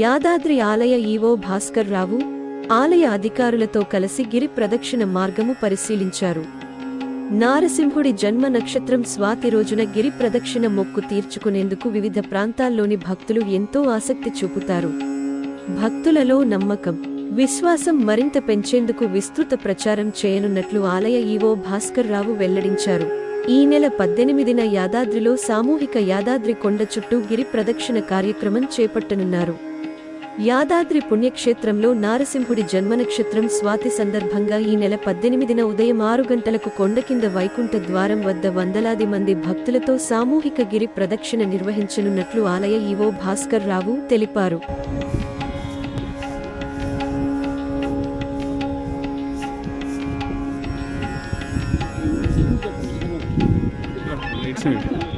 యాదాద్రి ఆలయ ఈవో భాస్కర్ రావు ఆలయ అధికారులతో కలిసి గిరి ప్రదక్షిణ మార్గము పరిశీలించారు. నారసింహుడి జన్మ నక్షత్రం స్వాతి రోజున గిరి ప్రదక్షిణ మొక్కు తీర్చుకునేందుకు వివిధ ప్రాంతాల్లోని భక్తులు ఎంతో ఆసక్తి చూపుతారు. భక్తులలో నమ్మకం, విశ్వాసం మరింత పెంచేందుకు విస్తృత ప్రచారం చేయనున్నట్లు ఆలయ ఈవో భాస్కర్ రావు వెల్లడించారు. ఈ నెల 18న యాదాద్రిలో సామూహిక యాదాద్రి కొండ చుట్టూ గిరి ప్రదక్షిణ కార్యక్రమం చేపట్టనున్నారు. యాదాద్రి పుణ్యక్షేత్రంలో నారసింహుడి జన్మనక్షత్రం స్వాతి సందర్భంగా ఈ నెల 18న ఉదయం 6 గంటలకు కొండ కింద వైకుంఠ ద్వారం వద్ద వందలాది మంది భక్తులతో సామూహిక గిరి ప్రదక్షిణ నిర్వహించనున్నట్లు ఆలయ ఈవో భాస్కర్ రావు తెలిపారు. Right side.